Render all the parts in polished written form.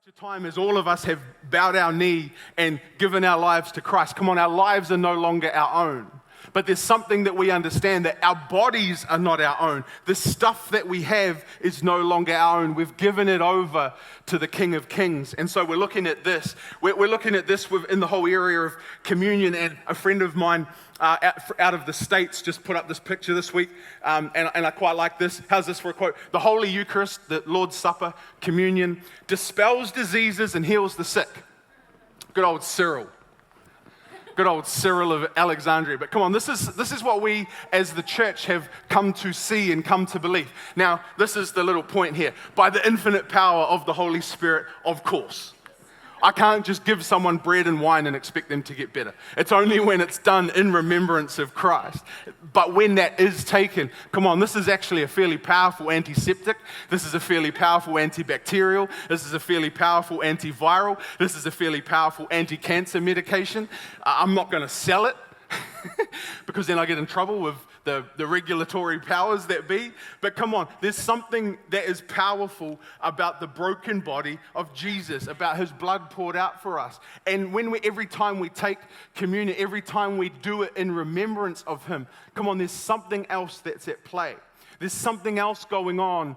Such a time as all of us have bowed our knee and given our lives to Christ. Come on, our lives are no longer our own. But there's something that we understand, that our bodies are not our own. The stuff that we have is no longer our own. We've given it over to the King of Kings. And so we're looking at this. We're looking at this in the whole area of communion. And a friend of mine out of the States just put up this picture this week. And I quite like this. How's this for a quote? The Holy Eucharist, the Lord's Supper, communion, dispels diseases and heals the sick. Good old Cyril. Good old Cyril of Alexandria. But come on, this is what we as the church have come to see and come to believe. Now, this is the little point here. By the infinite power of the Holy Spirit, of course. I can't just give someone bread and wine and expect them to get better. It's only when it's done in remembrance of Christ. But when that is taken, come on, this is actually a fairly powerful antiseptic. This is a fairly powerful antibacterial. This is a fairly powerful antiviral. This is a fairly powerful anti-cancer medication. I'm not going to sell it because then I get in trouble with the regulatory powers that be. But come on, there's something that is powerful about the broken body of Jesus, about his blood poured out for us. And every time we take communion, every time we do it in remembrance of him, come on, there's something else that's at play. There's something else going on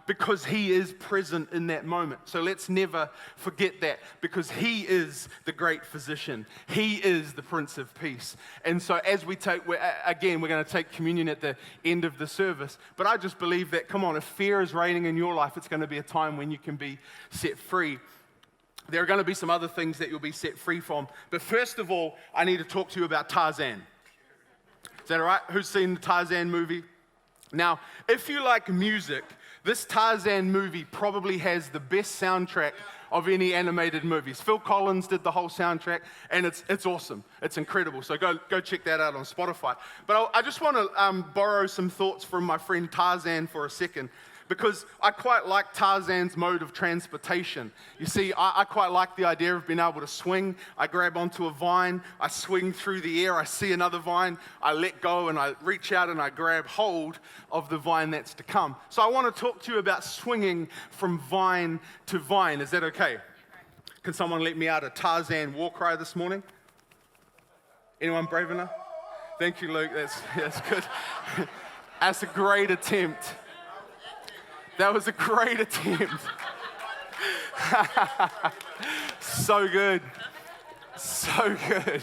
because he is present in that moment. So let's never forget that, because he is the great physician. He is the Prince of Peace. And so as we're going to take communion at the end of the service. But I just believe that, come on, if fear is reigning in your life, it's going to be a time when you can be set free. There are going to be some other things that you'll be set free from. But first of all, I need to talk to you about Tarzan. Is that all right? Who's seen the Tarzan movie? Now, if you like music, this Tarzan movie probably has the best soundtrack of any animated movies. Phil Collins did the whole soundtrack, and it's awesome. It's incredible. So go check that out on Spotify. But I just want to borrow some thoughts from my friend Tarzan for a second, because I quite like Tarzan's mode of transportation. You see, I quite like the idea of being able to swing. I grab onto a vine, I swing through the air, I see another vine, I let go and I reach out and I grab hold of the vine that's to come. So I want to talk to you about swinging from vine to vine. Is that okay? Can someone let me out a Tarzan war cry this morning? Anyone brave enough? Thank you, Luke. That's good. That's a great attempt. That was a great attempt. So good. So good.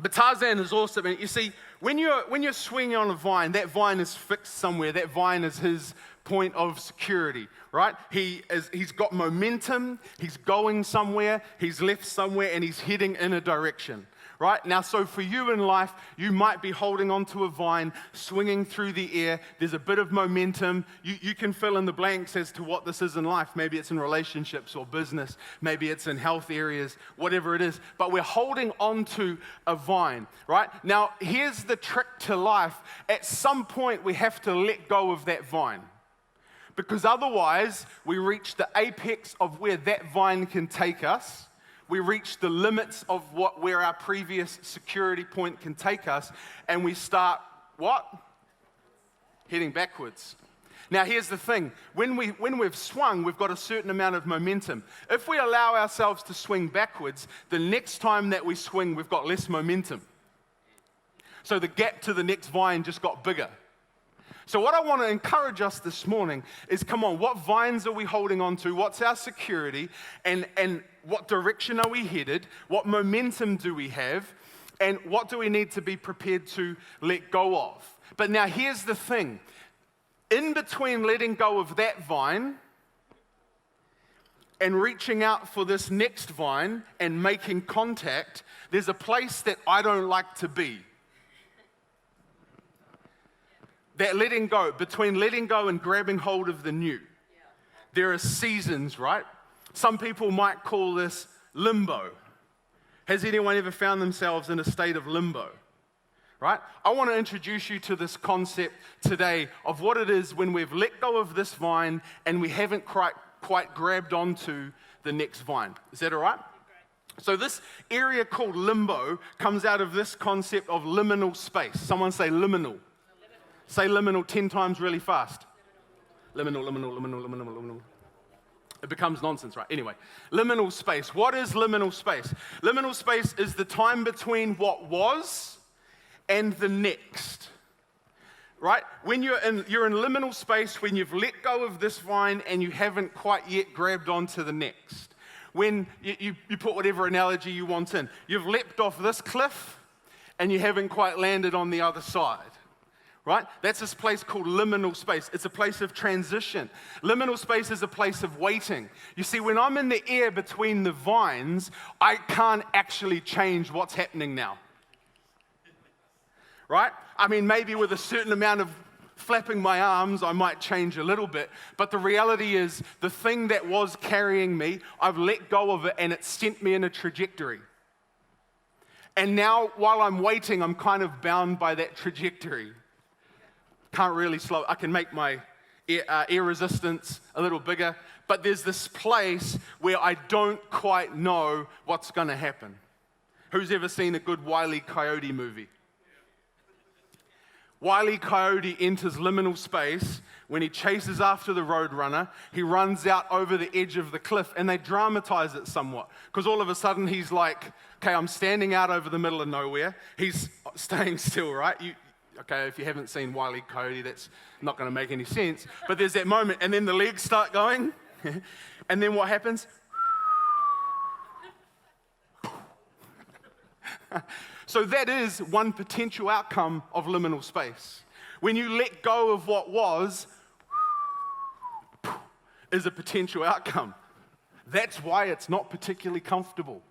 But Tarzan is awesome. And you see, when you're swinging on a vine, that vine is fixed somewhere. That vine is his point of security, right? He's got momentum. He's going somewhere. He's left somewhere, and he's heading in a direction. Right? Now, so for you in life, you might be holding onto a vine, swinging through the air. There's a bit of momentum. You can fill in the blanks as to what this is in life. Maybe it's in relationships or business. Maybe it's in health areas, whatever it is. But we're holding onto a vine, right? Now, here's the trick to life. At some point, we have to let go of that vine, because otherwise, we reach the apex of where that vine can take us. We reach the limits of where our previous security point can take us, and we start, what? Heading backwards. Now, here's the thing. When we've swung, we've got a certain amount of momentum. If we allow ourselves to swing backwards, the next time that we swing, we've got less momentum. So the gap to the next vine just got bigger. So what I want to encourage us this morning is, come on, what vines are we holding on to? What's our security? And what direction are we headed? What momentum do we have? And what do we need to be prepared to let go of? But now here's the thing. In between letting go of that vine and reaching out for this next vine and making contact, there's a place that I don't like to be. That letting go, between letting go and grabbing hold of the new. There are seasons, right? Some people might call this limbo. Has anyone ever found themselves in a state of limbo? Right? I want to introduce you to this concept today of what it is when we've let go of this vine and we haven't quite grabbed onto the next vine. Is that all right? So this area called limbo comes out of this concept of liminal space. Someone say liminal. Say liminal 10 times really fast. Liminal, liminal, liminal, liminal, liminal. It becomes nonsense, right? Anyway, liminal space. What is liminal space? Liminal space is the time between what was and the next. Right? When you're in liminal space, when you've let go of this vine and you haven't quite yet grabbed onto the next. When you put whatever analogy you want in. You've leapt off this cliff and you haven't quite landed on the other side. Right? That's this place called liminal space. It's a place of transition. Liminal space is a place of waiting. You see, when I'm in the air between the vines, I can't actually change what's happening now. Right? I mean, maybe with a certain amount of flapping my arms, I might change a little bit. But the reality is, the thing that was carrying me, I've let go of it and it sent me in a trajectory. And now, while I'm waiting, I'm kind of bound by that trajectory. Can't really slow. I can make my air resistance a little bigger. But there's this place where I don't quite know what's going to happen. Who's ever seen a good Wile E. Coyote movie? Wile E. Coyote enters liminal space when he chases after the roadrunner. He runs out over the edge of the cliff, and they dramatize it somewhat. Because all of a sudden he's like, okay, I'm standing out over the middle of nowhere. He's staying still, right? Okay, if you haven't seen Wile E. Coyote, that's not going to make any sense. But there's that moment, and then the legs start going. And then what happens? So that is one potential outcome of liminal space. When you let go of what was, is a potential outcome. That's why it's not particularly comfortable.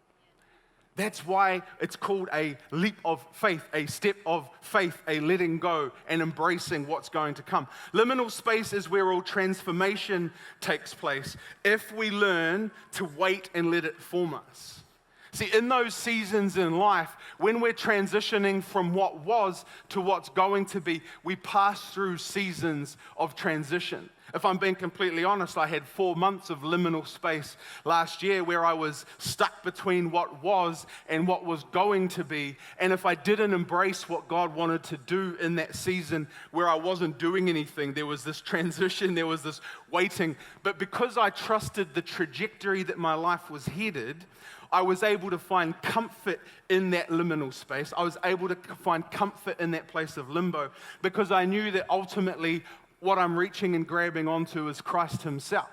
That's why it's called a leap of faith, a step of faith, a letting go and embracing what's going to come. Liminal space is where all transformation takes place if we learn to wait and let it form us. See, in those seasons in life, when we're transitioning from what was to what's going to be, we pass through seasons of transition. If I'm being completely honest, I had 4 months of liminal space last year where I was stuck between what was and what was going to be. And if I didn't embrace what God wanted to do in that season where I wasn't doing anything, there was this transition, there was this waiting. But because I trusted the trajectory that my life was headed, I was able to find comfort in that liminal space. I was able to find comfort in that place of limbo because I knew that ultimately what I'm reaching and grabbing onto is Christ himself.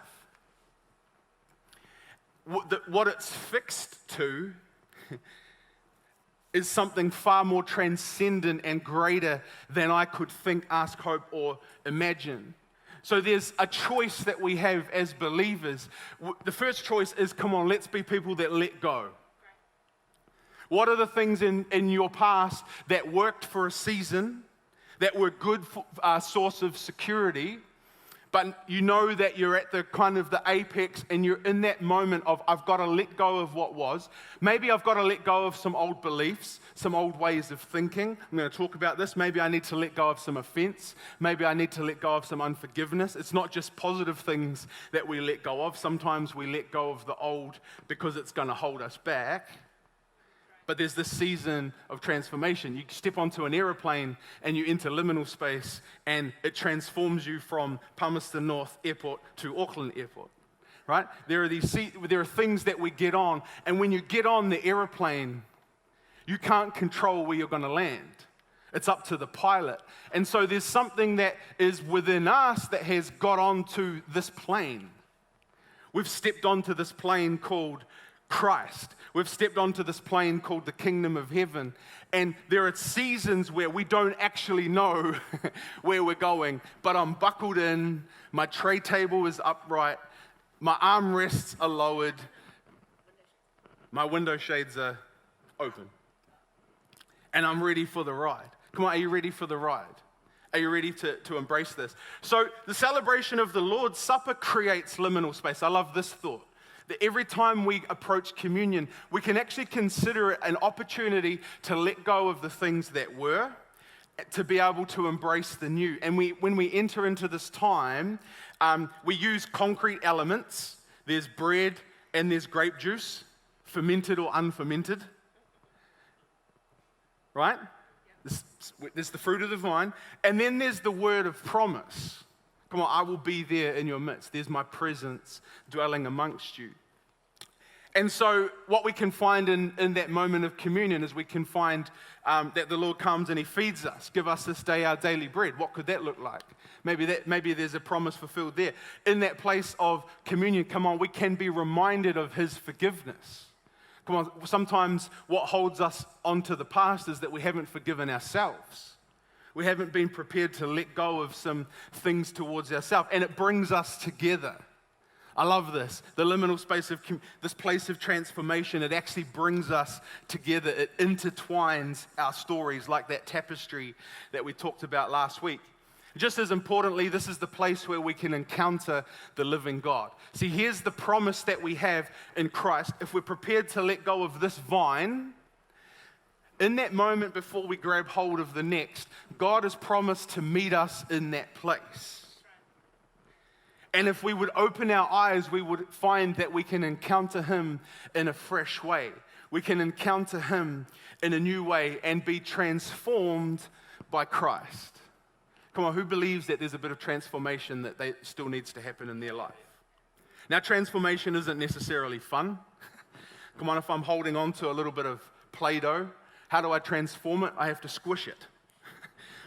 What it's fixed to is something far more transcendent and greater than I could think, ask, hope, or imagine. So there's a choice that we have as believers. The first choice is, come on, let's be people that let go. What are the things in your past that worked for a season, that were good source of security, but you know that you're at the kind of the apex and you're in that moment of, I've got to let go of what was. Maybe I've got to let go of some old beliefs, some old ways of thinking. I'm going to talk about this. Maybe I need to let go of some offense. Maybe I need to let go of some unforgiveness. It's not just positive things that we let go of. Sometimes we let go of the old because it's going to hold us back. But there's this season of transformation. You step onto an aeroplane and you enter liminal space and it transforms you from Palmerston North Airport to Auckland Airport, right? There are things that we get on, and when you get on the aeroplane, you can't control where you're going to land. It's up to the pilot. And so there's something that is within us that has got onto this plane. We've stepped onto this plane called Christ. We've stepped onto this plane called the kingdom of heaven. And there are seasons where we don't actually know where we're going, but I'm buckled in, my tray table is upright, my armrests are lowered, my window shades are open, and I'm ready for the ride. Come on, are you ready for the ride? Are you ready to embrace this? So the celebration of the Lord's Supper creates liminal space. I love this thought. That every time we approach communion, we can actually consider it an opportunity to let go of the things that were, to be able to embrace the new. And when we enter into this time, we use concrete elements. There's bread and there's grape juice, fermented or unfermented. Right? There's the fruit of the vine. And then there's the word of promise. Come on, I will be there in your midst. There's my presence dwelling amongst you. And so what we can find in that moment of communion is we can find that the Lord comes and he feeds us. Give us this day our daily bread. What could that look like? Maybe there's a promise fulfilled there. In that place of communion, come on, we can be reminded of his forgiveness. Come on, sometimes what holds us onto the past is that we haven't forgiven ourselves. We haven't been prepared to let go of some things towards ourselves, and it brings us together. I love this. The liminal space of this place of transformation, it actually brings us together. It intertwines our stories like that tapestry that we talked about last week. Just as importantly, this is the place where we can encounter the living God. See, here's the promise that we have in Christ. If we're prepared to let go of this vine, in that moment before we grab hold of the next, God has promised to meet us in that place. And if we would open our eyes, we would find that we can encounter him in a fresh way. We can encounter him in a new way and be transformed by Christ. Come on, who believes that there's a bit of transformation that still needs to happen in their life? Now, transformation isn't necessarily fun. Come on, if I'm holding on to a little bit of Play-Doh, how do I transform it? I have to squish it.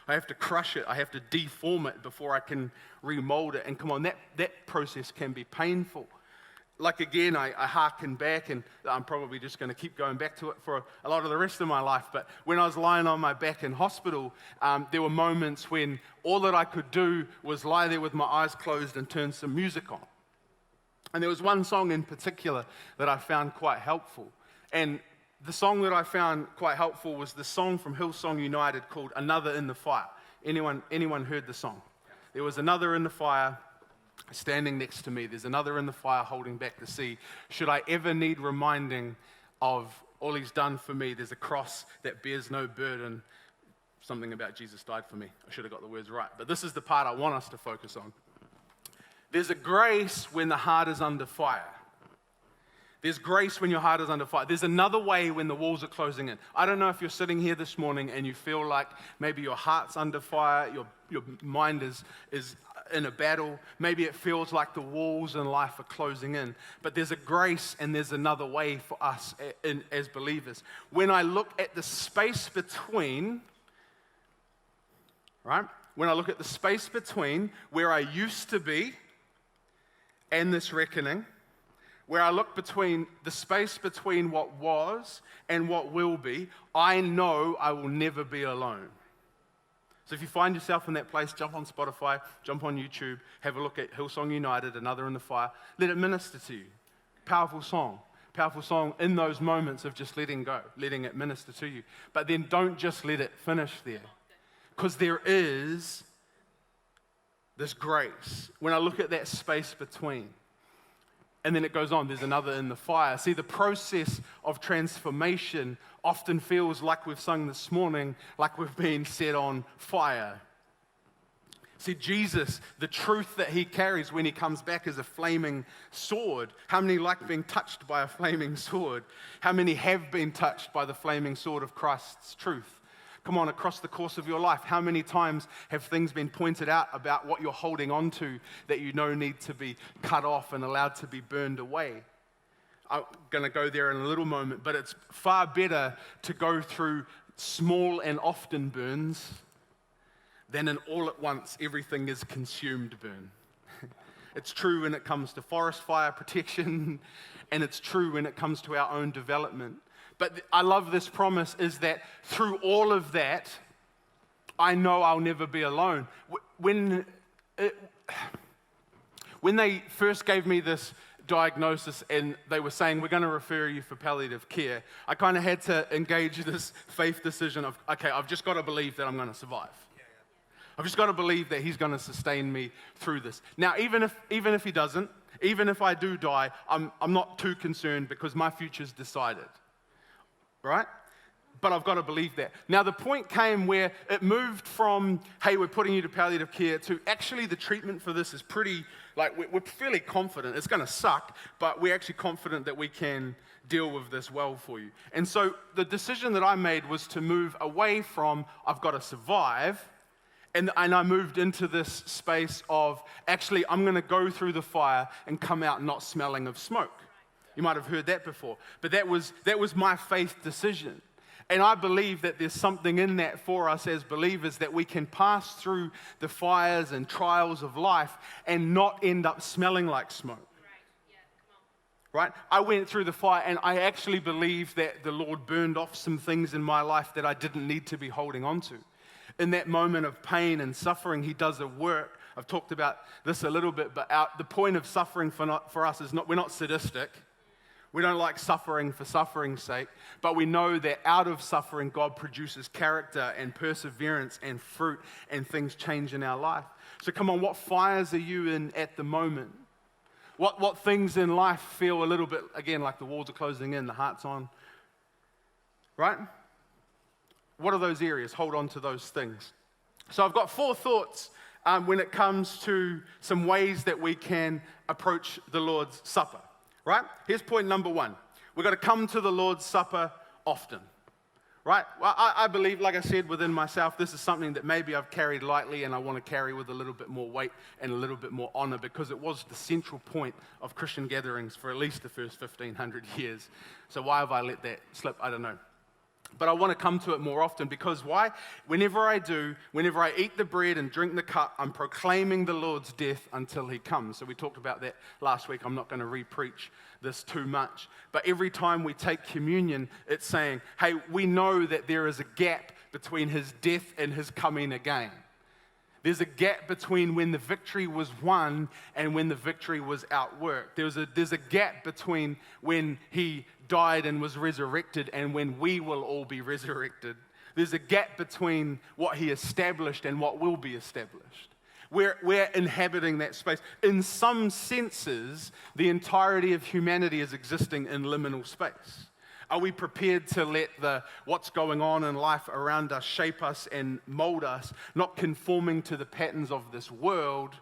I have to crush it. I have to deform it before I can remold it. And come on, that process can be painful. Like again, I hearken back, and I'm probably just going to keep going back to it for a lot of the rest of my life. But when I was lying on my back in hospital, there were moments when all that I could do was lie there with my eyes closed and turn some music on. And there was one song in particular that I found quite helpful. And the song that I found quite helpful was the song from Hillsong United called Another in the Fire. Anyone heard the song? There was another in the fire standing next to me. There's another in the fire holding back the sea. Should I ever need reminding of all he's done for me, there's a cross that bears no burden. Something about Jesus died for me. I should have got the words right. But this is the part I want us to focus on. There's a grace when the heart is under fire. There's grace when your heart is under fire. There's another way when the walls are closing in. I don't know if you're sitting here this morning and you feel like maybe your heart's under fire, your mind is in a battle. Maybe it feels like the walls in life are closing in. But there's a grace and there's another way for us as believers. When I look at the space between, right? When I look at the space between where I used to be and this reckoning, where I look between the space between what was and what will be, I know I will never be alone. So if you find yourself in that place, jump on Spotify, jump on YouTube, have a look at Hillsong United, Another in the Fire. Let it minister to you. Powerful song in those moments of just letting go, letting it minister to you. But then don't just let it finish there, because there is this grace. When I look at that space between, and then it goes on, there's another in the fire. See, the process of transformation often feels like we've sung this morning, like we've been set on fire. See, Jesus, the truth that he carries when he comes back is a flaming sword. How many like being touched by a flaming sword? How many have been touched by the flaming sword of Christ's truth? Come on, across the course of your life, how many times have things been pointed out about what you're holding on to that you know need to be cut off and allowed to be burned away? I'm going to go there in a little moment, but it's far better to go through small and often burns than an all at once, everything is consumed burn. It's true when it comes to forest fire protection, and it's true when it comes to our own development. But I love this promise is that through all of that, I know I'll never be alone. When they first gave me this diagnosis and they were saying, we're going to refer you for palliative care, I kind of had to engage this faith decision of, okay, I've just got to believe that I'm going to survive. I've just got to believe that he's going to sustain me through this. Now, even if he doesn't, even if I do die, I'm not too concerned because my future's decided. Right? But I've got to believe that. Now, the point came where it moved from, hey, we're putting you to palliative care, to actually the treatment for this is pretty, like, we're fairly confident. It's going to suck, but we're actually confident that we can deal with this well for you. And so the decision that I made was to move away from, I've got to survive, And I moved into this space of, actually, I'm going to go through the fire and come out not smelling of smoke. You might have heard that before. But that was my faith decision. And I believe that there's something in that for us as believers, that we can pass through the fires and trials of life and not end up smelling like smoke. Right? I went through the fire, and I actually believe that the Lord burned off some things in my life that I didn't need to be holding on to. In that moment of pain and suffering, He does a work. I've talked about this a little bit, but the point of suffering for us is we're not sadistic. We don't like suffering for suffering's sake, but we know that out of suffering, God produces character and perseverance and fruit, and things change in our life. So come on, what fires are you in at the moment? What things in life feel a little bit, again, like the walls are closing in, the heart's on, right? What are those areas? Hold on to those things. So I've got 4 thoughts when it comes to some ways that we can approach the Lord's Supper. Right? Here's point number 1. We've got to come to the Lord's Supper often. Right? Well, I believe, like I said, within myself, this is something that maybe I've carried lightly, and I want to carry with a little bit more weight and a little bit more honor, because it was the central point of Christian gatherings for at least the first 1,500 years. So why have I let that slip? I don't know. But I want to come to it more often, because why? Whenever I eat the bread and drink the cup, I'm proclaiming the Lord's death until He comes. So we talked about that last week. I'm not going to re-preach this too much. But every time we take communion, it's saying, hey, we know that there is a gap between His death and His coming again. There's a gap between when the victory was won and when the victory was outworked. There's a gap between when He died and was resurrected and when we will all be resurrected. There's a gap between what He established and what will be established. We're inhabiting that space. In some senses, the entirety of humanity is existing in liminal space. Are we prepared to let what's going on in life around us shape us and mold us, not conforming to the patterns of this world,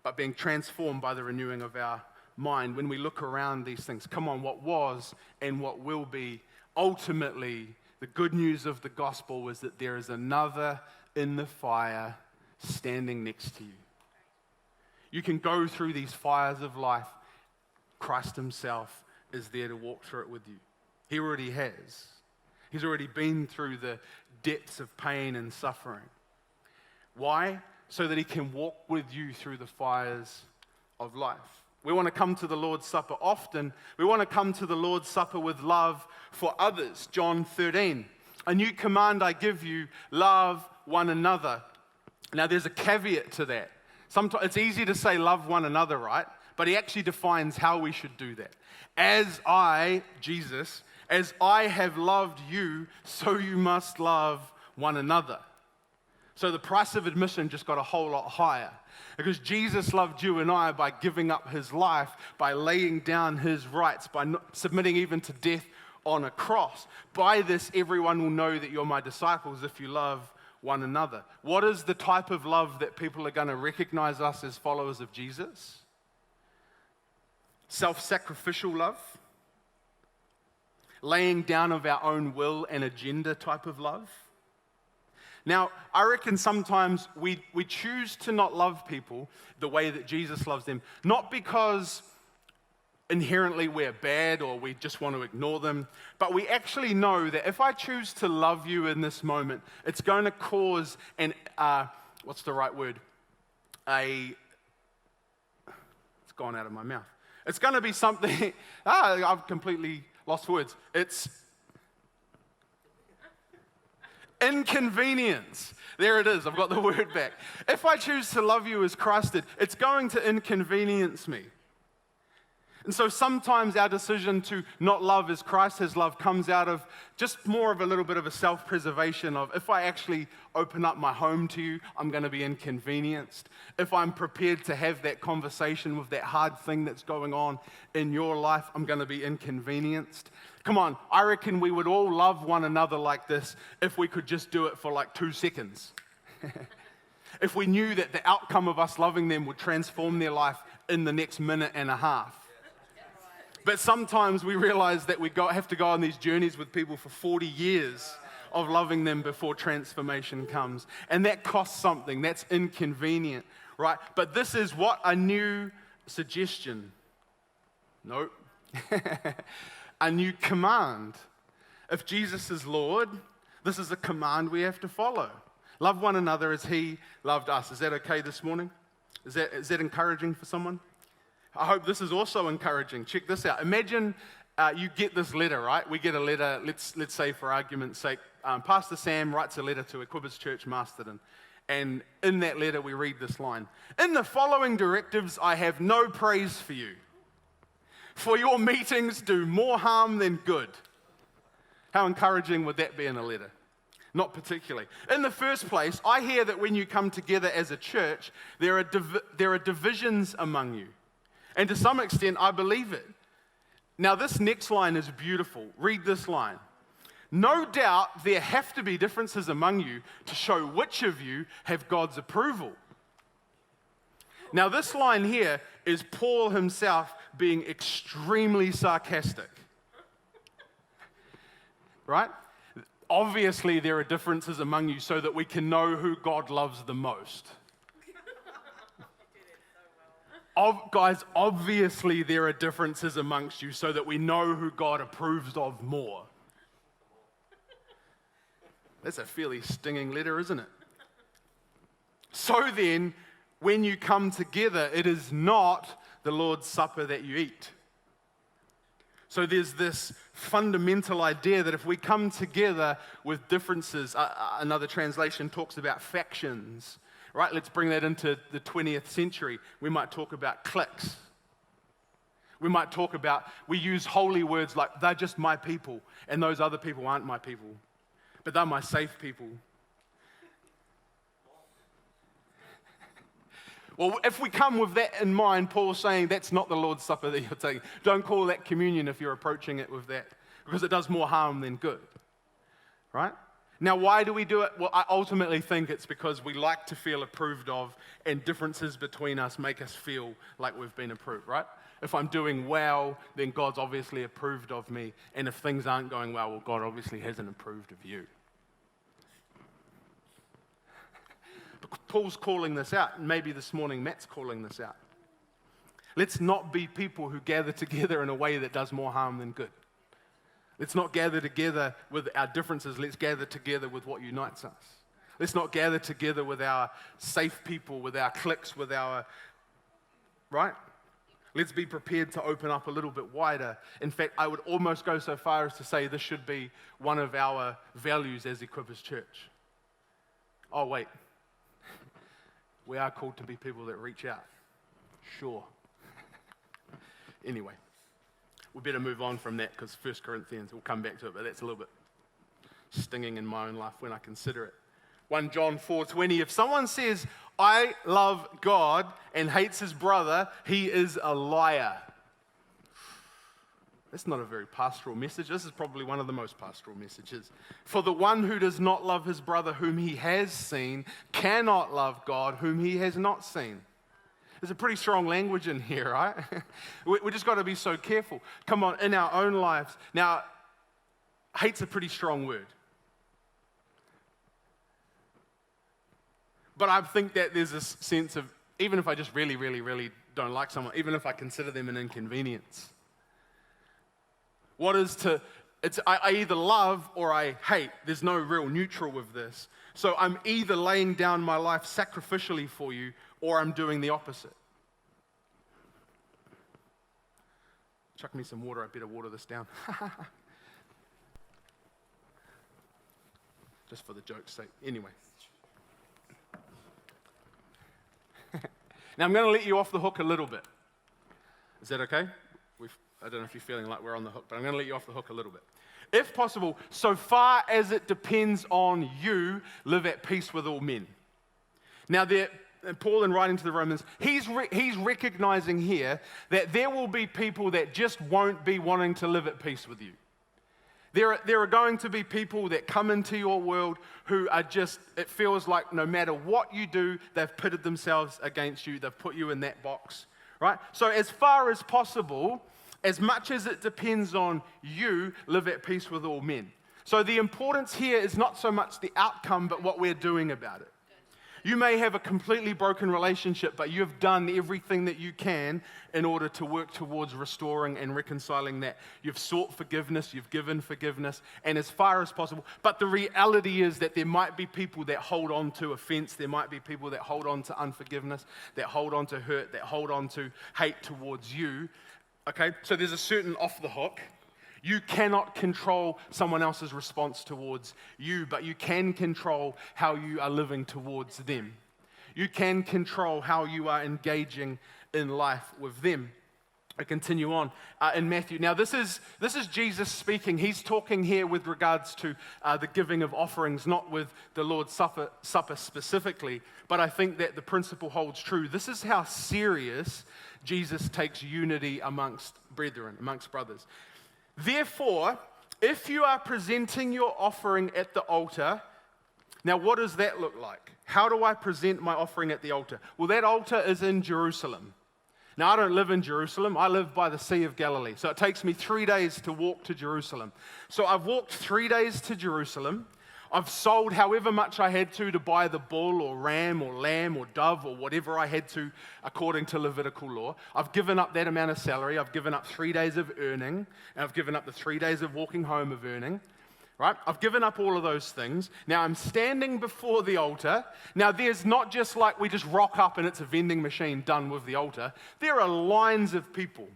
but being transformed by the renewing of our mind? When we look around these things, come on, what was and what will be, ultimately, the good news of the gospel is that there is another in the fire standing next to you. You can go through these fires of life. Christ Himself is there to walk through it with you. He already has. He's already been through the depths of pain and suffering. Why? So that He can walk with you through the fires of life. We want to come to the Lord's Supper often. We want to come to the Lord's Supper with love for others. John 13. A new command I give you, love one another. Now there's a caveat to that. Sometimes it's easy to say love one another, right? But He actually defines how we should do that. As I, Jesus, as I have loved you, so you must love one another. So the price of admission just got a whole lot higher. Because Jesus loved you and I by giving up His life, by laying down His rights, by submitting even to death on a cross. By this, everyone will know that you're my disciples if you love one another. What is the type of love that people are going to recognize us as followers of Jesus? Self-sacrificial love, laying down of our own will and agenda type of love. Now, I reckon sometimes we choose to not love people the way that Jesus loves them, not because inherently we're bad or we just want to ignore them, but we actually know that if I choose to love you in this moment, it's going to cause what's the right word? It's gone out of my mouth. It's going to be something, I've completely lost words. It's inconvenience. There it is, I've got the word back. If I choose to love you as Christ did, it's going to inconvenience me. And so sometimes our decision to not love as Christ has loved comes out of just more of a little bit of a self-preservation of, if I actually open up my home to you, I'm going to be inconvenienced. If I'm prepared to have that conversation with that hard thing that's going on in your life, I'm going to be inconvenienced. Come on, I reckon we would all love one another like this if we could just do it for like 2 seconds. If we knew that the outcome of us loving them would transform their life in the next minute and a half. But sometimes we realize that we have to go on these journeys with people for 40 years of loving them before transformation comes. And that costs something. That's inconvenient, right? But this is what? A new suggestion. Nope. A new command. If Jesus is Lord, this is a command we have to follow. Love one another as he loved us. Is that okay this morning? Is that encouraging for someone? I hope this is also encouraging. Check this out. Imagine you get this letter, right? We get a letter, let's say for argument's sake, Pastor Sam writes a letter to Equippers Church, Masterton. And in that letter we read this line. In the following directives, I have no praise for you. For your meetings do more harm than good. How encouraging would that be in a letter? Not particularly. In the first place, I hear that when you come together as a church, there are divisions among you. And to some extent, I believe it. Now, this next line is beautiful. Read this line. No doubt there have to be differences among you to show which of you have God's approval. Now, this line here is Paul himself being extremely sarcastic. Right? Obviously, there are differences among you so that we can know who God loves the most. Guys, obviously there are differences amongst you so that we know who God approves of more. That's a fairly stinging letter, isn't it? So then, when you come together, it is not the Lord's Supper that you eat. So there's this fundamental idea that if we come together with differences, another translation talks about factions. Right, let's bring that into the 20th century. We might talk about cliques. We might talk about, we use holy words like, they're just my people, and those other people aren't my people, but they're my safe people. Well, if we come with that in mind, Paul's saying that's not the Lord's Supper that you're taking. Don't call that communion if you're approaching it with that, because it does more harm than good. Right? Now, why do we do it? Well, I ultimately think it's because we like to feel approved of, and differences between us make us feel like we've been approved, right? If I'm doing well, then God's obviously approved of me. And if things aren't going well, God obviously hasn't approved of you. But Paul's calling this out, and maybe this morning Matt's calling this out. Let's not be people who gather together in a way that does more harm than good. Let's not gather together with our differences. Let's gather together with what unites us. Let's not gather together with our safe people, with our cliques, with our, right? Let's be prepared to open up a little bit wider. In fact, I would almost go so far as to say this should be one of our values as Equippers Church. Oh, wait. We are called to be people that reach out. Sure. Anyway. We better move on from that because 1 Corinthians, we'll come back to it, but that's a little bit stinging in my own life when I consider it. 1 John 4:20, if someone says, I love God and hates his brother, he is a liar. That's not a very pastoral message. This is probably one of the most pastoral messages. For the one who does not love his brother whom he has seen cannot love God whom he has not seen. There's a pretty strong language in here, right? We just got to be so careful. Come on, in our own lives. Now, hate's a pretty strong word. But I think that there's this sense of, even if I just really, really, really don't like someone, even if I consider them an inconvenience, what is to, I either love or I hate. There's no real neutral with this. So I'm either laying down my life sacrificially for you, or I'm doing the opposite. Chuck me some water, I better water this down. Just for the joke's sake. Anyway. Now I'm going to let you off the hook a little bit. Is that okay? I don't know if you're feeling like we're on the hook, but I'm going to let you off the hook a little bit. If possible, so far as it depends on you, live at peace with all men. Now, Paul, in writing to the Romans, he's recognizing here that there will be people that just won't be wanting to live at peace with you. There are going to be people that come into your world who are just, it feels like no matter what you do, they've pitted themselves against you. They've put you in that box, right? So as far as possible, as much as it depends on you, live at peace with all men. So the importance here is not so much the outcome, but what we're doing about it. You may have a completely broken relationship, but you've done everything that you can in order to work towards restoring and reconciling that. You've sought forgiveness, you've given forgiveness, and as far as possible. But the reality is that there might be people that hold on to offense, there might be people that hold on to unforgiveness, that hold on to hurt, that hold on to hate towards you. Okay, so there's a certain off the hook. You cannot control someone else's response towards you, but you can control how you are living towards them. You can control how you are engaging in life with them. I continue on in Matthew. Now, this is Jesus speaking. He's talking here with regards to the giving of offerings, not with the Lord's Supper specifically, but I think that the principle holds true. This is how serious Jesus takes unity amongst brethren, amongst brothers. Therefore, if you are presenting your offering at the altar, now what does that look like? How do I present my offering at the altar? Well, that altar is in Jerusalem. Now, I don't live in Jerusalem. I live by the Sea of Galilee. So it takes me 3 days to walk to Jerusalem. So I've walked 3 days to Jerusalem. I've sold however much I had to buy the bull or ram or lamb or dove or whatever I had to according to Levitical law. I've given up that amount of salary. I've given up 3 days of earning. And I've given up the 3 days of walking home of earning. Right? I've given up all of those things. Now I'm standing before the altar. Now there's not just like we just rock up and it's a vending machine done with the altar. There are lines of people.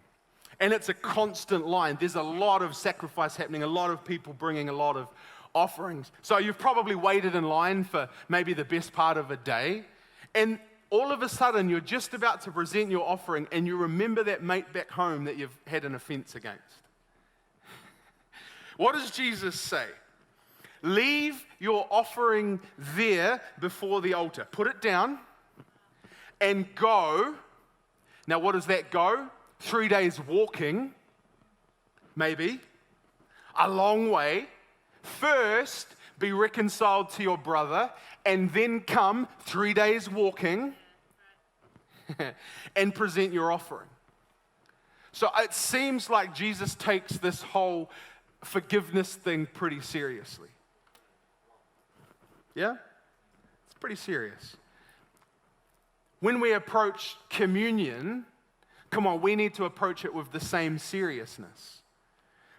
And it's a constant line. There's a lot of sacrifice happening, a lot of people bringing a lot of offerings. So you've probably waited in line for maybe the best part of a day, and all of a sudden you're just about to present your offering and you remember that mate back home that you've had an offense against. What does Jesus say? Leave your offering there before the altar. Put it down and go. Now what does that go? 3 days walking, maybe, a long way. First, be reconciled to your brother, and then come 3 days walking and present your offering. So it seems like Jesus takes this whole forgiveness thing pretty seriously. Yeah? It's pretty serious. When we approach communion, come on, we need to approach it with the same seriousness.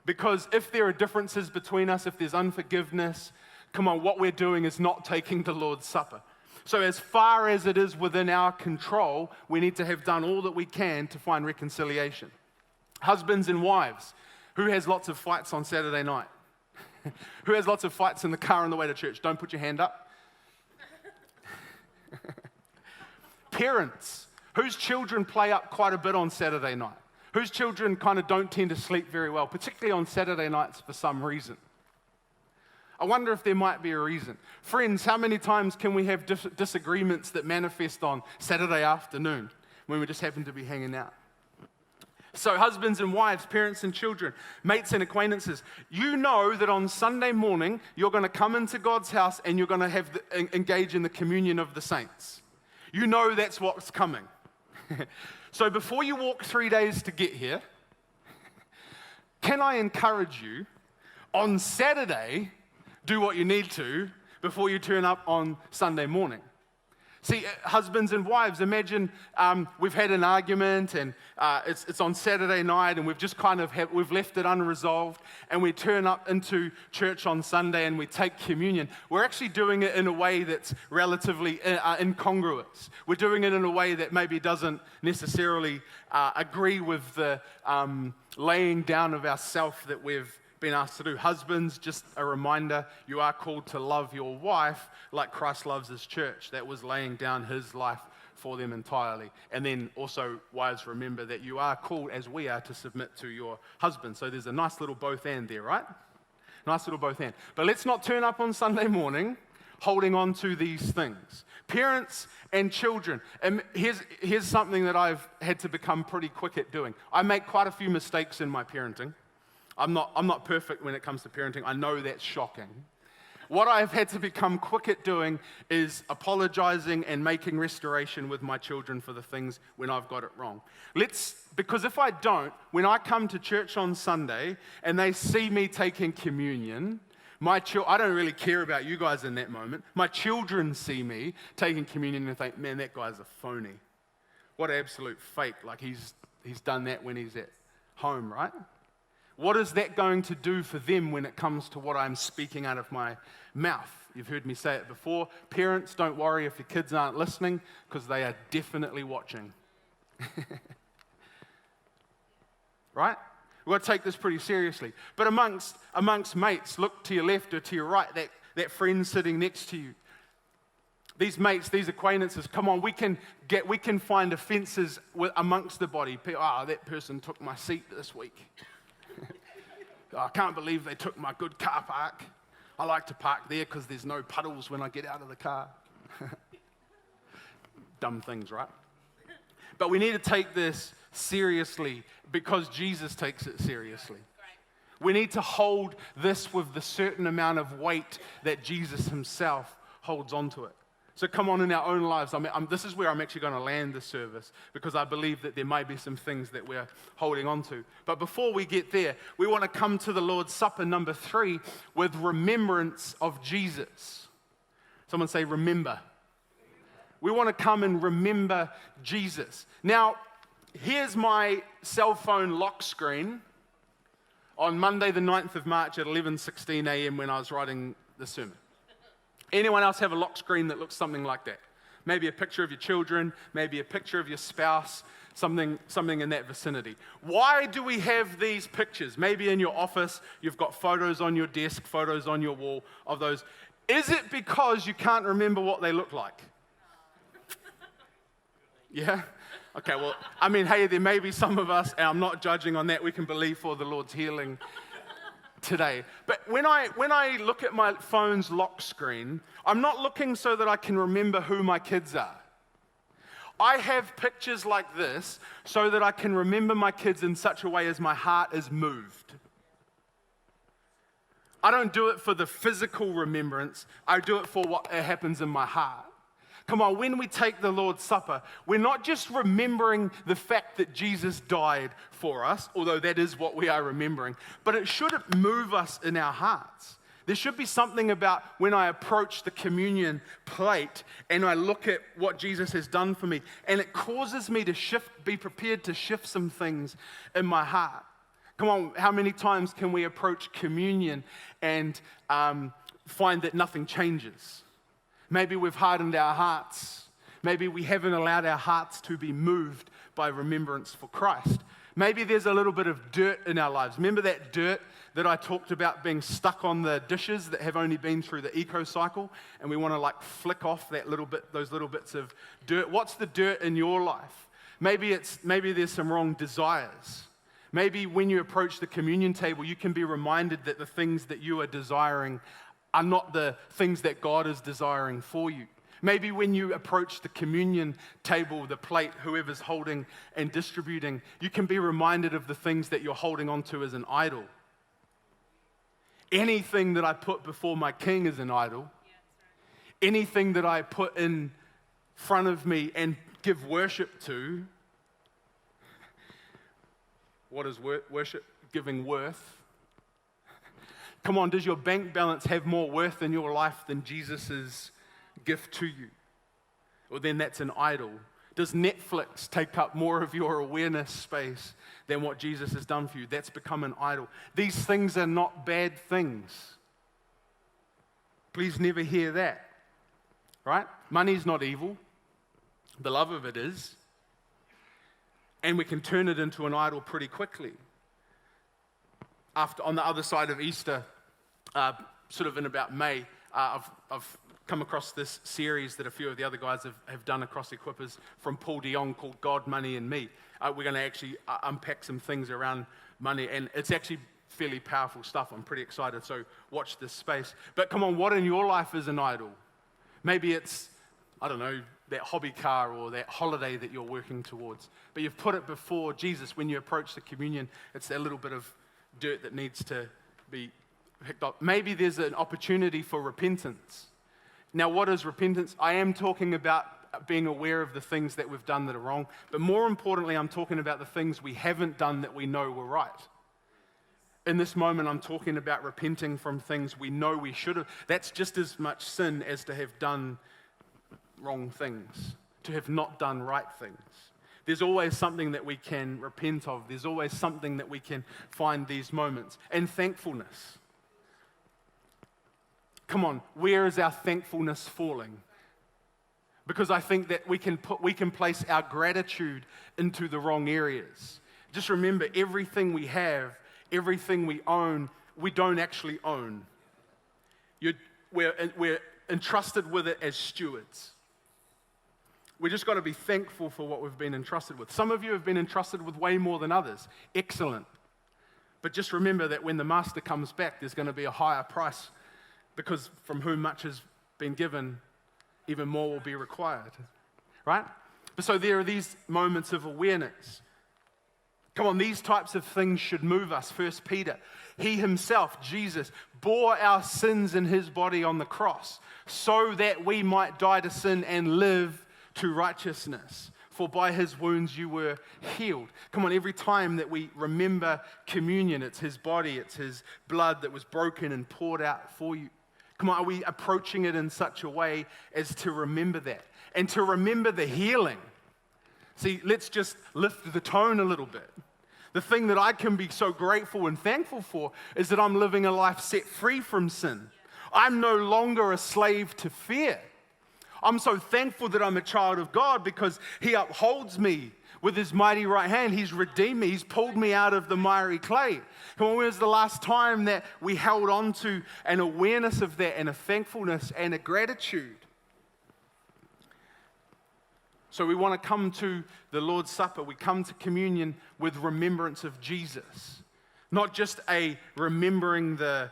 Because if there are differences between us, if there's unforgiveness, come on, what we're doing is not taking the Lord's Supper. So as far as it is within our control, we need to have done all that we can to find reconciliation. Husbands and wives, who has lots of fights on Saturday night? Who has lots of fights in the car on the way to church? Don't put your hand up. Parents, whose children play up quite a bit on Saturday night? Whose children kind of don't tend to sleep very well, particularly on Saturday nights for some reason? I wonder if there might be a reason. Friends, how many times can we have disagreements that manifest on Saturday afternoon when we just happen to be hanging out? So husbands and wives, parents and children, mates and acquaintances, you know that on Sunday morning you're going to come into God's house and you're going to engage in the communion of the saints. You know that's what's coming. So before you walk 3 days to get here, can I encourage you, on Saturday, do what you need to before you turn up on Sunday morning? See, husbands and wives, imagine we've had an argument and it's on Saturday night and we've just we've left it unresolved, and we turn up into church on Sunday and we take communion. We're actually doing it in a way that's relatively incongruous. We're doing it in a way that maybe doesn't necessarily agree with the laying down of ourself that we've been asked to do. Husbands, just a reminder, you are called to love your wife like Christ loves his church. That was laying down his life for them entirely. And then also, wives, remember that you are called, as we are, to submit to your husband. So there's a nice little both and there, right? Nice little both and. But let's not turn up on Sunday morning holding on to these things. Parents and children. And here's something that I've had to become pretty quick at doing. I make quite a few mistakes in my parenting. I'm not perfect when it comes to parenting. I know that's shocking. What I've had to become quick at doing is apologizing and making restoration with my children for the things when I've got it wrong. Because if I don't, when I come to church on Sunday and they see me taking communion, I don't really care about you guys in that moment. My children see me taking communion and think, man, that guy's a phony. What an absolute fake. Like he's done that when he's at home, right? What is that going to do for them when it comes to what I'm speaking out of my mouth? You've heard me say it before. Parents, don't worry if your kids aren't listening, because they are definitely watching. Right? We've got to take this pretty seriously. But amongst mates, look to your left or to your right, that friend sitting next to you. These mates, these acquaintances, come on, we can find offences amongst the body. That person took my seat this week. I can't believe they took my good car park. I like to park there because there's no puddles when I get out of the car. Dumb things, right? But we need to take this seriously because Jesus takes it seriously. We need to hold this with the certain amount of weight that Jesus himself holds onto it. So come on, in our own lives, this is where I'm actually going to land this service, because I believe that there may be some things that we're holding on to. But before we get there, we want to come to the Lord's Supper, number 3, with remembrance of Jesus. Someone say, remember. We want to come and remember Jesus. Now, here's my cell phone lock screen on Monday the 9th of March at 11:16 a.m. when I was writing the sermon. Anyone else have a lock screen that looks something like that? Maybe a picture of your children, maybe a picture of your spouse, something in that vicinity. Why do we have these pictures? Maybe in your office, you've got photos on your desk, photos on your wall of those. Is it because you can't remember what they look like? Yeah? Okay, well, hey, there may be some of us, and I'm not judging on that. We can believe for the Lord's healing today. But when I look at my phone's lock screen, I'm not looking so that I can remember who my kids are. I have pictures like this so that I can remember my kids in such a way as my heart is moved. I don't do it for the physical remembrance. I do it for what happens in my heart. Come on, when we take the Lord's Supper, we're not just remembering the fact that Jesus died for us, although that is what we are remembering, but it should move us in our hearts. There should be something about when I approach the communion plate and I look at what Jesus has done for me, and it causes me to be prepared to shift some things in my heart. Come on, how many times can we approach communion and find that nothing changes? Maybe we've hardened our hearts. Maybe we haven't allowed our hearts to be moved by remembrance for Christ. Maybe there's a little bit of dirt in our lives. Remember that dirt that I talked about being stuck on the dishes that have only been through the eco cycle, and we want to flick off those little bits of dirt. What's the dirt in your life? Maybe there's some wrong desires. Maybe when you approach the communion table, you can be reminded that the things that you are desiring are not the things that God is desiring for you. Maybe when you approach the communion table, the plate, whoever's holding and distributing, you can be reminded of the things that you're holding onto as an idol. Anything that I put before my King is an idol. Anything that I put in front of me and give worship to. What is worship? Giving worth. Come on, does your bank balance have more worth in your life than Jesus' gift to you? Well, then that's an idol. Does Netflix take up more of your awareness space than what Jesus has done for you? That's become an idol. These things are not bad things. Please never hear that, right? Money's not evil. The love of it is. And we can turn it into an idol pretty quickly. On the other side of Easter, sort of in about May, I've come across this series that a few of the other guys have done across Equippers from Paul de Jong called God, Money and Me. We're going to actually unpack some things around money, and it's actually fairly powerful stuff. I'm pretty excited, so watch this space. But come on, what in your life is an idol? Maybe it's, I don't know, that hobby car or that holiday that you're working towards. But you've put it before Jesus. When you approach the communion, it's that little bit of dirt that needs to be picked up. Maybe there's an opportunity for repentance. Now, what is repentance? I am talking about being aware of the things that we've done that are wrong, but more importantly, I'm talking about the things we haven't done that we know were right. In this moment, I'm talking about repenting from things we know we should have. That's just as much sin as to have done wrong things, to have not done right things. There's always something that we can repent of. There's always something that we can find these moments. And thankfulness. Come on, where is our thankfulness falling? Because I think that we can place our gratitude into the wrong areas. Just remember, everything we have, everything we own, we don't actually own. We're entrusted with it as stewards. We just got to be thankful for what we've been entrusted with. Some of you have been entrusted with way more than others. Excellent. But just remember that when the master comes back, there's going to be a higher price, because from whom much has been given, even more will be required. Right? So there are these moments of awareness. Come on, these types of things should move us. 1 Peter, he himself, Jesus, bore our sins in his body on the cross so that we might die to sin and live to righteousness. For by his wounds you were healed. Come on, every time that we remember communion, it's his body, it's his blood that was broken and poured out for you. Come on, are we approaching it in such a way as to remember that? And to remember the healing. See, let's just lift the tone a little bit. The thing that I can be so grateful and thankful for is that I'm living a life set free from sin. I'm no longer a slave to fear. I'm so thankful that I'm a child of God because he upholds me with his mighty right hand. He's redeemed me. He's pulled me out of the miry clay. Come on, when was the last time that we held on to an awareness of that and a thankfulness and a gratitude? So we want to come to the Lord's Supper. We come to communion with remembrance of Jesus. Not just a remembering the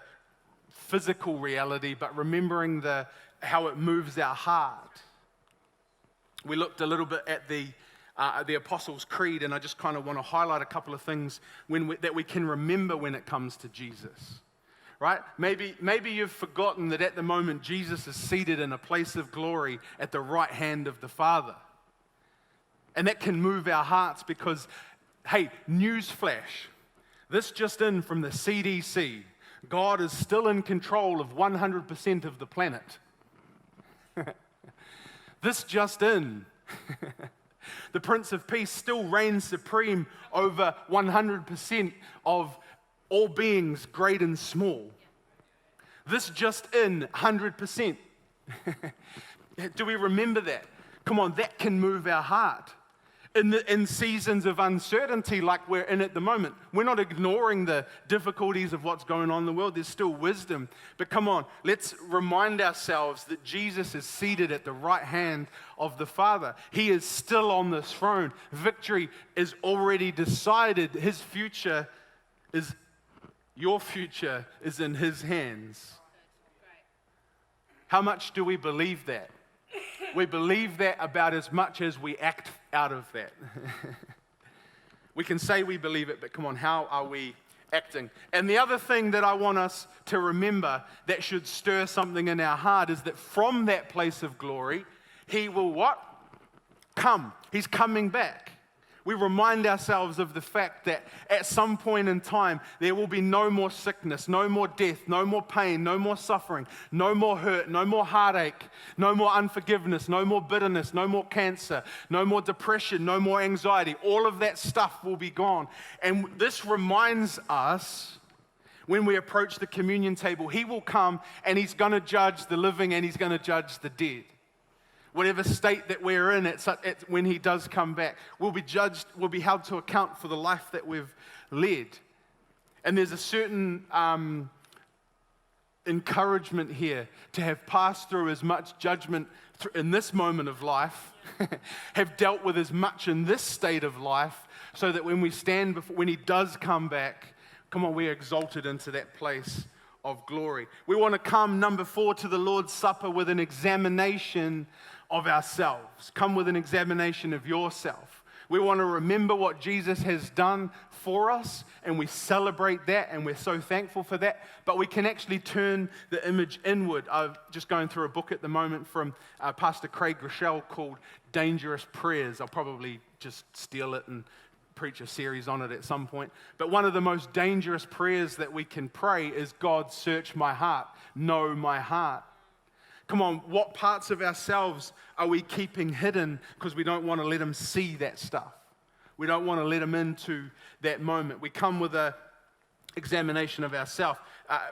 physical reality, but remembering how it moves our heart. We looked a little bit at the Apostles' Creed, and I just kind of want to highlight a couple of things that we can remember when it comes to Jesus. Right? Maybe you've forgotten that at the moment Jesus is seated in a place of glory at the right hand of the Father. And that can move our hearts because, hey, newsflash, this just in from the CDC, God is still in control of 100% of the planet. This just in. The Prince of Peace still reigns supreme over 100% of all beings, great and small. This just in, 100%. Do we remember that? Come on, that can move our heart. In seasons of uncertainty like we're in at the moment, we're not ignoring the difficulties of what's going on in the world. There's still wisdom. But come on, let's remind ourselves that Jesus is seated at the right hand of the Father. He is still on this throne. Victory is already decided. Your future is in his hands. How much do we believe that? We believe that about as much as we act out of that. We can say we believe it, but come on, how are we acting? And the other thing that I want us to remember that should stir something in our heart is that from that place of glory, he will what? Come. He's coming back. We remind ourselves of the fact that at some point in time, there will be no more sickness, no more death, no more pain, no more suffering, no more hurt, no more heartache, no more unforgiveness, no more bitterness, no more cancer, no more depression, no more anxiety. All of that stuff will be gone. And this reminds us when we approach the communion table, he will come and he's going to judge the living and he's going to judge the dead. Whatever state that we're in, when he does come back, we'll be judged, we'll be held to account for the life that we've led. And there's a certain encouragement here to have passed through as much judgment in this moment of life, have dealt with as much in this state of life, so that when we stand before, when he does come back, come on, we're exalted into that place of glory. We want to come, number 4, to the Lord's Supper with an examination of ourselves. Come with an examination of yourself. We want to remember what Jesus has done for us, and we celebrate that, and we're so thankful for that. But we can actually turn the image inward. I'm just going through a book at the moment from Pastor Craig Rochelle called Dangerous Prayers. I'll probably just steal it and preach a series on it at some point. But one of the most dangerous prayers that we can pray is, God, search my heart, know my heart. Come on, what parts of ourselves are we keeping hidden because we don't want to let him see that stuff? We don't want to let him into that moment. We come with a examination of ourselves.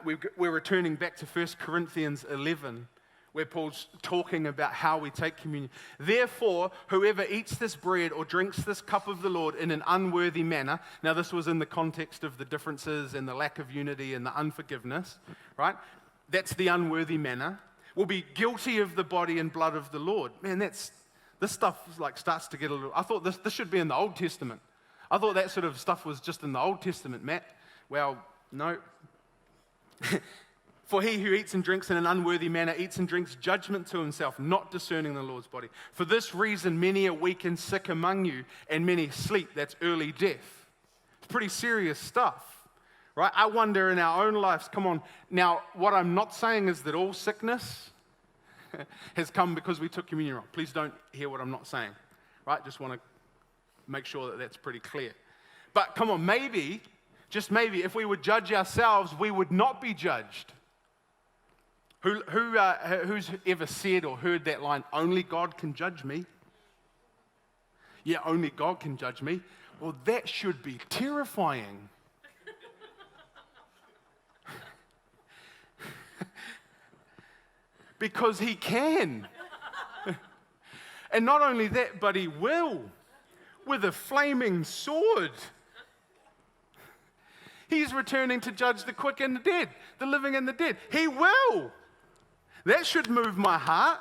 We're returning back to 1 Corinthians 11, where Paul's talking about how we take communion. Therefore, whoever eats this bread or drinks this cup of the Lord in an unworthy manner, now this was in the context of the differences and the lack of unity and the unforgiveness, right? That's the unworthy manner, will be guilty of the body and blood of the Lord. Man, this stuff like starts to get a little, I thought this should be in the Old Testament. I thought that sort of stuff was just in the Old Testament, Matt. Well, no. For he who eats and drinks in an unworthy manner eats and drinks judgment to himself, not discerning the Lord's body. For this reason, many are weak and sick among you, and many sleep. That's early death. It's pretty serious stuff, right? I wonder in our own lives, come on. Now, what I'm not saying is that all sickness has come because we took communion wrong. Please don't hear what I'm not saying, right? Just want to make sure that that's pretty clear. But come on, maybe, just maybe, if we would judge ourselves, we would not be judged. Who's ever said or heard that line, only God can judge me? Yeah, only God can judge me. Well, that should be terrifying. Because he can. And not only that, but he will, with a flaming sword. He's returning to judge the quick and the dead, the living and the dead. He will. That should move my heart.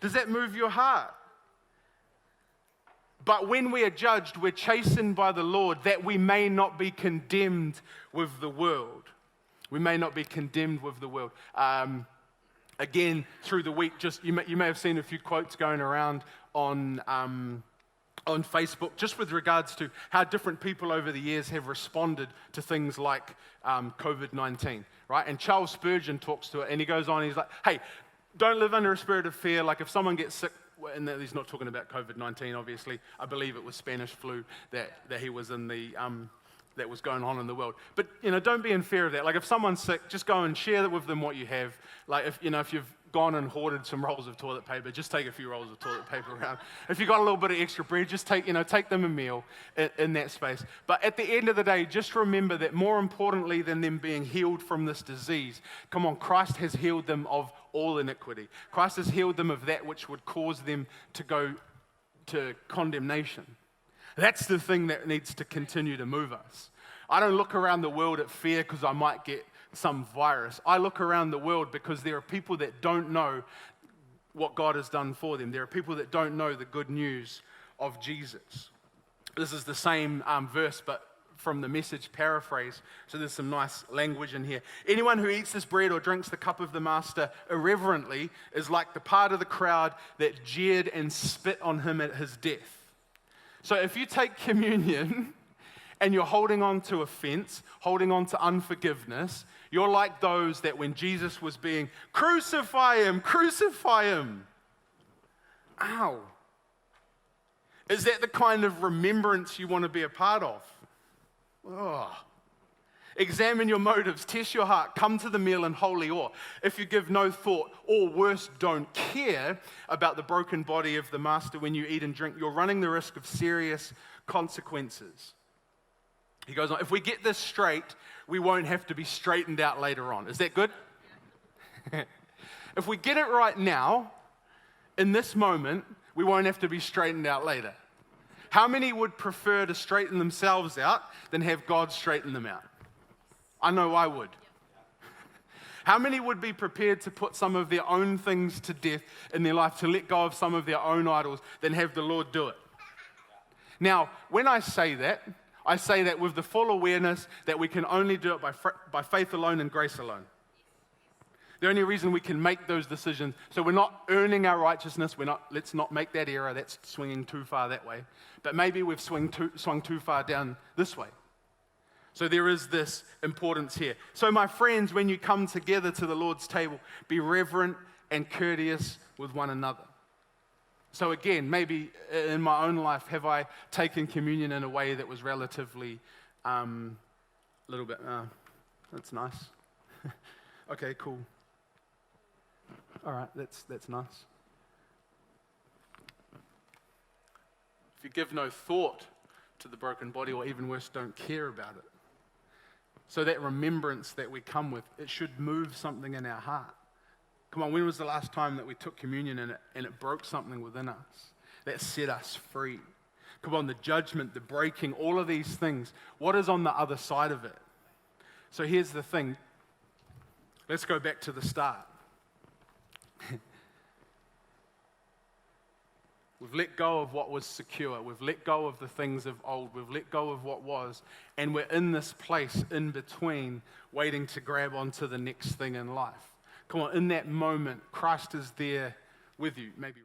Does that move your heart? But when we are judged, we're chastened by the Lord, that we may not be condemned with the world. We may not be condemned with the world. Again, through the week, just you may have seen a few quotes going around on Facebook, just with regards to how different people over the years have responded to things like COVID-19, right? And Charles Spurgeon talks to it, and he goes on, he's like, hey, don't live under a spirit of fear. Like if someone gets sick, and he's not talking about COVID-19, obviously. I believe it was Spanish flu that he was in the that was going on in the world. But, don't be in fear of that. Like, if someone's sick, just go and share with them what you have. Like, if you've gone and hoarded some rolls of toilet paper, just take a few rolls of toilet paper around. If you've got a little bit of extra bread, just take them a meal in that space. But at the end of the day, just remember that more importantly than them being healed from this disease, come on, Christ has healed them of all iniquity. Christ has healed them of that which would cause them to go to condemnation. That's the thing that needs to continue to move us. I don't look around the world at fear because I might get some virus. I look around the world because there are people that don't know what God has done for them. There are people that don't know the good news of Jesus. This is the same verse, but from the Message paraphrase. So there's some nice language in here. Anyone who eats this bread or drinks the cup of the master irreverently is like the part of the crowd that jeered and spit on him at his death. So if you take communion and you're holding on to offense, holding on to unforgiveness, you're like those that when Jesus was being, crucify him, crucify him. Ow. Is that the kind of remembrance you want to be a part of? Oh. Examine your motives, test your heart, come to the meal in holy awe. If you give no thought, or worse, don't care about the broken body of the master when you eat and drink, you're running the risk of serious consequences. He goes on, if we get this straight, we won't have to be straightened out later on. Is that good? If we get it right now, in this moment, we won't have to be straightened out later. How many would prefer to straighten themselves out than have God straighten them out? I know I would. How many would be prepared to put some of their own things to death in their life, to let go of some of their own idols, than have the Lord do it? Now, when I say that with the full awareness that we can only do it by faith alone and grace alone. The only reason we can make those decisions, so we're not earning our righteousness, let's not make that error, that's swinging too far that way. But maybe we've swung too far down this way. So there is this importance here. So my friends, when you come together to the Lord's table, be reverent and courteous with one another. So again, maybe in my own life, have I taken communion in a way that was relatively a little bit, that's nice. Okay, cool. All right, that's nice. If you give no thought to the broken body, or even worse, don't care about it. So that remembrance that we come with, it should move something in our heart. Come on, when was the last time that we took communion and it broke something within us that set us free? Come on, the judgment, the breaking, all of these things. What is on the other side of it? So here's the thing. Let's go back to the start. We've let go of what was secure. We've let go of the things of old. We've let go of what was. And we're in this place in between, waiting to grab onto the next thing in life. Come on, in that moment, Christ is there with you. Maybe